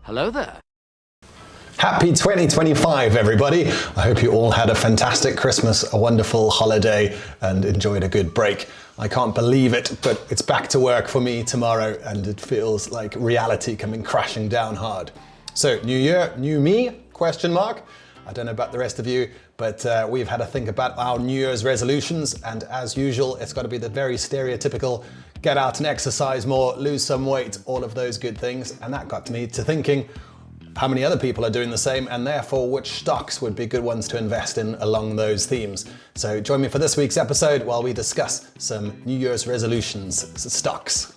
Hello there. Happy 2025, everybody. I hope you all had a fantastic Christmas, a wonderful holiday, and enjoyed a good break. I can't believe it, but it's back to work for me tomorrow, and it feels like reality coming crashing down hard. So, new year, new me, question mark. I don't know about the rest of you, but we've had to think about our New Year's resolutions, and as usual, it's got to be the very stereotypical get out and exercise more, lose some weight, all of those good things. And that got me to thinking how many other people are doing the same, and therefore which stocks would be good ones to invest in along those themes. So join me for this week's episode while we discuss some New Year's resolutions, stocks.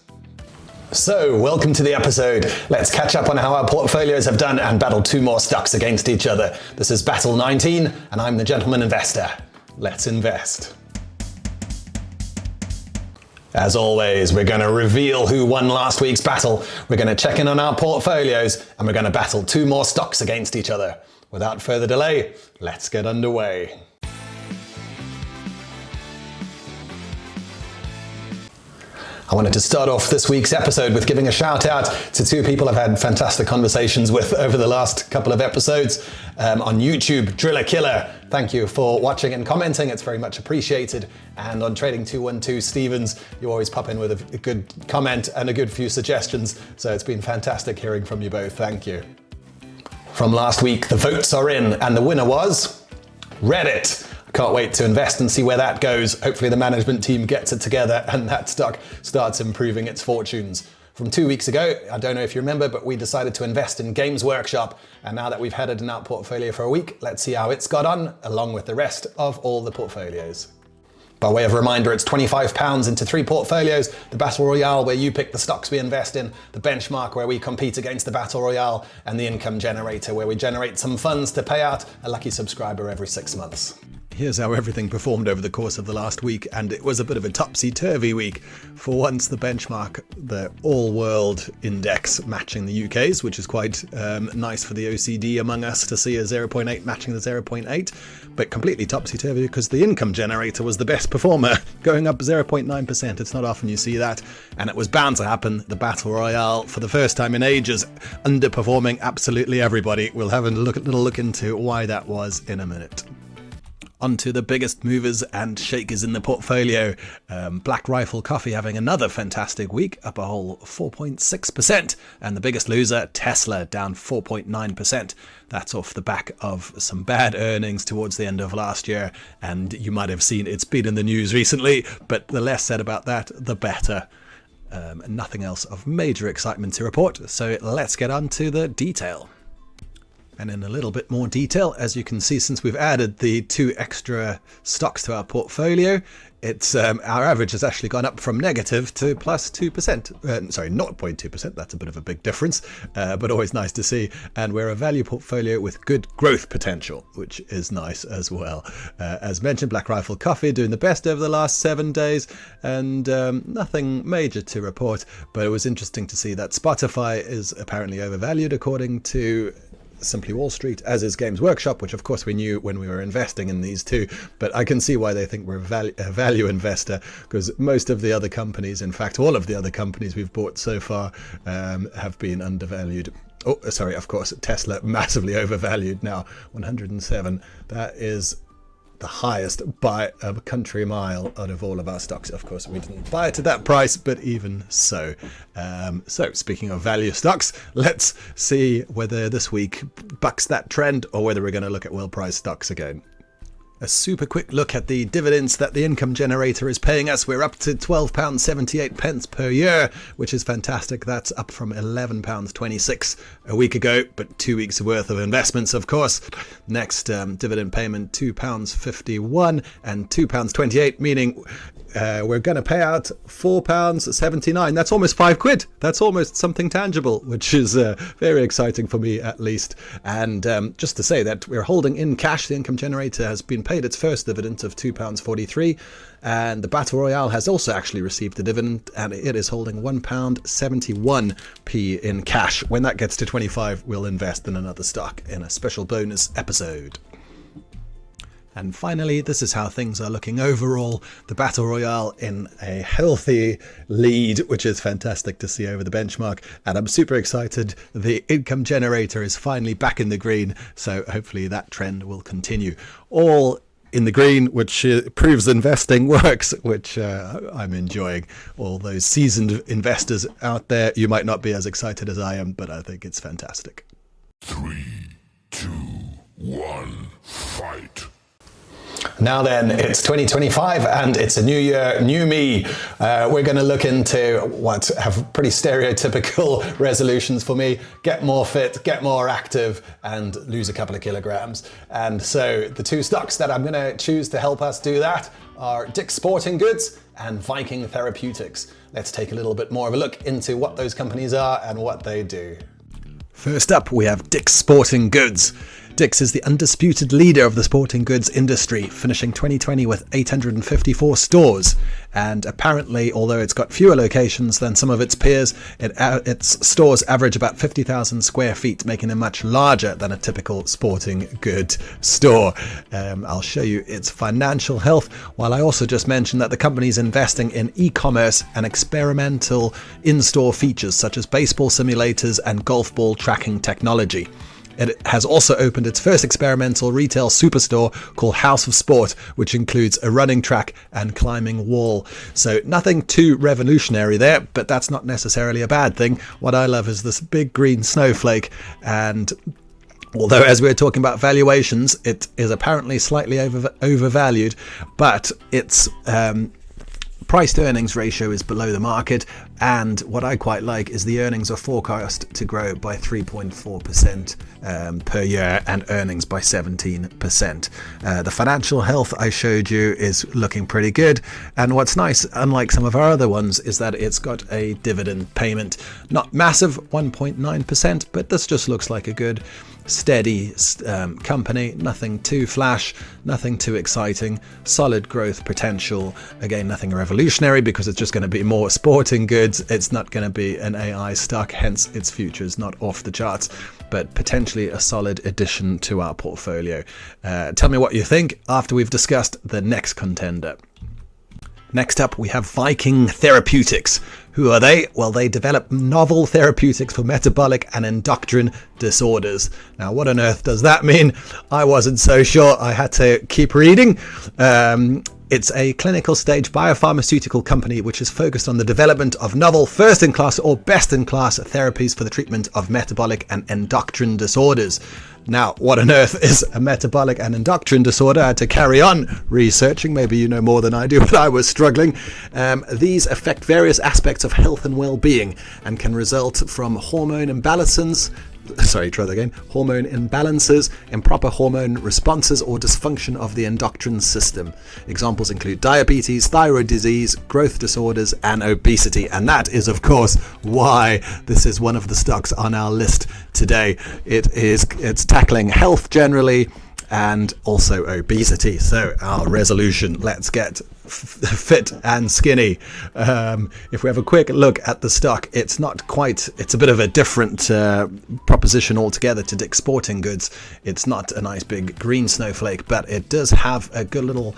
So, welcome to the episode. Let's catch up on how our portfolios have done and battle two more stocks against each other. This is Battle 19, and I'm the Gentleman Investor. Let's invest. As always, we're going to reveal who won last week's battle. We're going to check in on our portfolios, and we're going to battle two more stocks against each other. Without further delay, let's get underway. I wanted to start off this week's episode with giving a shout out to two people I've had fantastic conversations with over the last couple of episodes. On YouTube, Driller Killer, thank you for watching and commenting. It's very much appreciated. And on Trading 212 Stevens, you always pop in with a good comment and a good few suggestions. So it's been fantastic hearing from you both. Thank you. From last week, the votes are in, and the winner was Reddit. Can't wait to invest and see where that goes. Hopefully the management team gets it together and that stock starts improving its fortunes. From 2 weeks ago, I don't know if you remember, but we decided to invest in Games Workshop. And now that we've had it in our portfolio for a week, let's see how it's got on, along with the rest of all the portfolios. By way of reminder, it's £25 into three portfolios: the Battle Royale, where you pick the stocks we invest in, the Benchmark, where we compete against the Battle Royale, and the Income Generator, where we generate some funds to pay out a lucky subscriber every 6 months. Here's how everything performed over the course of the last week, and it was a bit of a topsy-turvy week. For once, the benchmark, the all-world index, matching the UK's, which is quite nice for the OCD among us to see a 0.8 matching the 0.8, but completely topsy-turvy because the Income Generator was the best performer, going up 0.9%. It's not often you see that, and it was bound to happen. The Battle Royale, for the first time in ages, underperforming absolutely everybody. We'll have a little look into why that was in a minute. Onto the biggest movers and shakers in the portfolio. Black Rifle Coffee having another fantastic week, up a whole 4.6%. And the biggest loser, Tesla, down 4.9%. That's off the back of some bad earnings towards the end of last year. And you might have seen it's been in the news recently, but the less said about that, the better. Nothing else of major excitement to report. So let's get on to the detail. And in a little bit more detail, as you can see, since we've added the two extra stocks to our portfolio, it's our average has actually gone up from negative to plus 2%. Sorry, 0.2%. That's a bit of a big difference, but always nice to see. And we're a value portfolio with good growth potential, which is nice as well. As mentioned, Black Rifle Coffee doing the best over the last 7 days, and nothing major to report. But it was interesting to see that Spotify is apparently overvalued, according to Simply Wall Street, as is Games Workshop, which of course we knew when we were investing in these two, but I can see why they think we're a value investor, because most of the other companies, in fact all of the other companies we've bought so far, have been undervalued. Oh, sorry, of course, Tesla massively overvalued now, 107. That is the highest by a country mile out of all of our stocks. Of course, we didn't buy it at that price, but even so. So speaking of value stocks, let's see whether this week bucks that trend or whether we're going to look at well-priced stocks again. A super quick look at the dividends that the Income Generator is paying us. We're up to £12.78 per year, which is fantastic. That's up from £11.26 a week ago, but 2 weeks worth of investments, of course. Next dividend payment, £2.51 and £2.28, meaning we're going to pay out £4.79. That's almost £5. That's almost something tangible, which is very exciting for me, at least. And just to say that we're holding in cash. The Income Generator has been paid its first dividend of £2.43, and the Battle Royale has also actually received a dividend, and it is holding £1.71 in cash. When that gets to 25, we'll invest in another stock in a special bonus episode. And finally, this is how things are looking overall. The Battle Royale in a healthy lead, which is fantastic to see over the benchmark. And I'm super excited. The income generator is finally back in the green. So hopefully that trend will continue. All in the green, which proves investing works, which I'm enjoying. All those seasoned investors out there, you might not be as excited as I am, but I think it's fantastic. 3, 2, 1, fight. Now then, it's 2025 and it's a new year, new me. We're going to look into what have pretty stereotypical resolutions for me. Get more fit, get more active, and lose a couple of kilograms. And so the two stocks that I'm going to choose to help us do that are Dick's Sporting Goods and Viking Therapeutics. Let's take a little bit more of a look into what those companies are and what they do. First up, we have Dick's Sporting Goods. Dick's is the undisputed leader of the sporting goods industry, finishing 2020 with 854 stores. And apparently, although it's got fewer locations than some of its peers, its stores average about 50,000 square feet, making them much larger than a typical sporting good store. I'll show you its financial health, while I also just mentioned that the company is investing in e-commerce and experimental in-store features such as baseball simulators and golf ball tracking technology. It has also opened its first experimental retail superstore called House of Sport, which includes a running track and climbing wall. So nothing too revolutionary there, but that's not necessarily a bad thing. What I love is this big green snowflake, and although as we're talking about valuations, it is apparently slightly overvalued, but its price to earnings ratio is below the market, and what I quite like is the earnings are forecast to grow by 3.4% per year and earnings by 17%. The financial health I showed you is looking pretty good, and what's nice, unlike some of our other ones, is that it's got a dividend payment. Not massive, 1.9%, but this just looks like a good steady company. Nothing too flash, nothing too exciting, solid growth potential. Again, nothing revolutionary because it's just going to be more sporting goods. It's not going to be an AI stock, hence its future is not off the charts, but potentially a solid addition to our portfolio. Tell me what you think after we've discussed the next contender. Next up, we have Viking Therapeutics. Who are they? Well, they develop novel therapeutics for metabolic and endocrine disorders. Now, what on earth does that mean? I wasn't so sure. I had to keep reading. It's a clinical stage biopharmaceutical company which is focused on the development of novel first-in-class or best-in-class therapies for the treatment of metabolic and endocrine disorders. Now, what on earth is a metabolic and endocrine disorder? I had to carry on researching. Maybe you know more than I do, but I was struggling. These affect various aspects of health and well-being and can result from hormone imbalances, improper hormone responses, or dysfunction of the endocrine system. Examples include diabetes, thyroid disease, growth disorders, and obesity. And that is, of course, why this is one of the stocks on our list today. It's tackling health generally and also obesity. So our resolution, let's get fit and skinny. If we have a quick look at the stock, it's a bit of a different proposition altogether to Dick's Sporting Goods. It's not a nice big green snowflake, but it does have a good little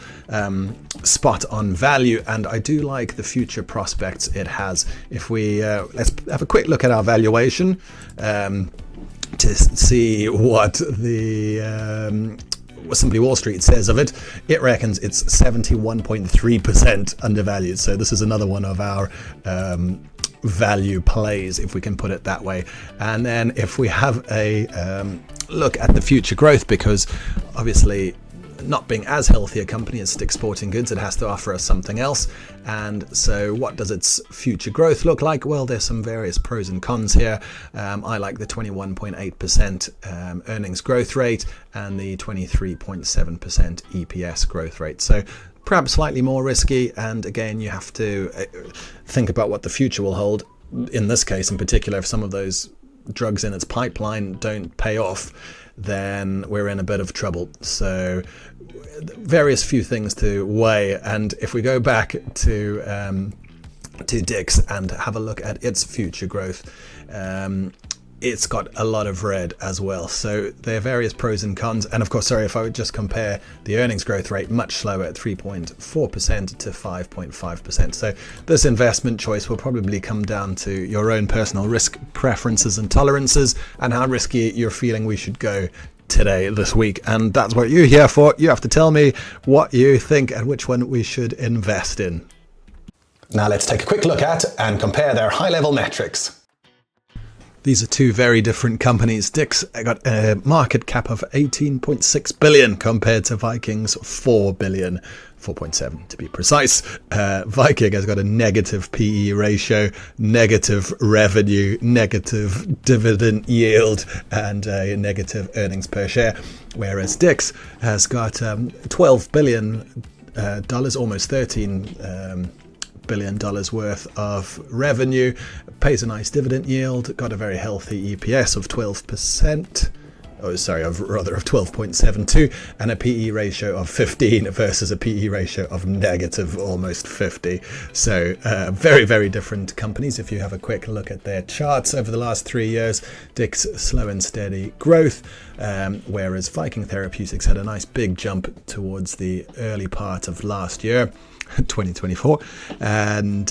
spot on value, and I do like the future prospects it has. If we let's have a quick look at our valuation to see what the Simply Wall Street says of it. It reckons it's 71.3% undervalued. So this is another one of our value plays, if we can put it that way. And then if we have a look at the future growth, because obviously not being as healthy a company as Dick's Sporting Goods, it has to offer us something else. And so what does its future growth look like? Well, there's some various pros and cons here. I like the 21.8% earnings growth rate and the 23.7% EPS growth rate. So perhaps slightly more risky, and again, you have to think about what the future will hold. In this case in particular, if some of those drugs in its pipeline don't pay off, then we're in a bit of trouble. So various few things to weigh, and if we go back to Dick's and have a look at its future growth, it's got a lot of red as well. So there are various pros and cons. And of course, sorry, if I would just compare the earnings growth rate, much slower at 3.4% to 5.5%. So this investment choice will probably come down to your own personal risk preferences and tolerances and how risky you're feeling we should go today, this week. And that's what you're here for. You have to tell me what you think and which one we should invest in. Now let's take a quick look at and compare their high-level metrics. These are two very different companies. Dick's got a market cap of 18.6 billion compared to Viking's 4 billion, 4.7 to be precise. Viking has got a negative PE ratio, negative revenue, negative dividend yield, and a negative earnings per share, whereas Dick's has got $12 billion, almost $13 billion worth of revenue, pays a nice dividend yield, got a very healthy EPS of 12%, of 12.72, and a PE ratio of 15 versus a PE ratio of negative almost 50. So very, very different companies. If you have a quick look at their charts over the last 3 years, Dick's slow and steady growth, whereas Viking Therapeutics had a nice big jump towards the early part of last year, 2024, and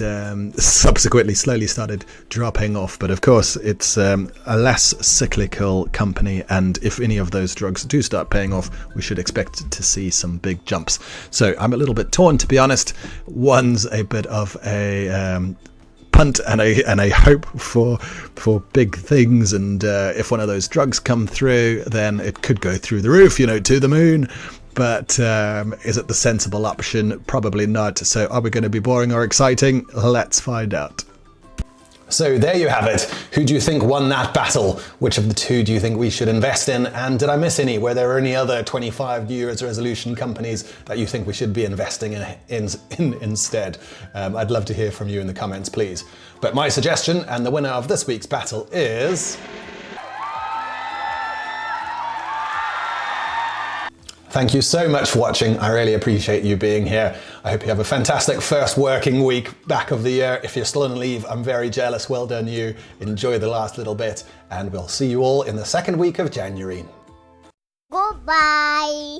subsequently slowly started dropping off. But of course, it's a less cyclical company, and if any of those drugs do start paying off, we should expect to see some big jumps. So I'm a little bit torn, to be honest. One's a bit of a punt and a hope for big things, and if one of those drugs come through, then it could go through the roof, to the moon. But is it the sensible option? Probably not. So are we going to be boring or exciting? Let's find out. So there you have it. Who do you think won that battle? Which of the two do you think we should invest in? And did I miss any? Were there any other 25 New Year's resolution companies that you think we should be investing in instead? I'd love to hear from you in the comments, please. But my suggestion and the winner of this week's battle is... Thank you so much for watching. I really appreciate you being here. I hope you have a fantastic first working week back of the year. If you're still on leave, I'm very jealous. Well done you. Enjoy the last little bit, and we'll see you all in the second week of January. Goodbye.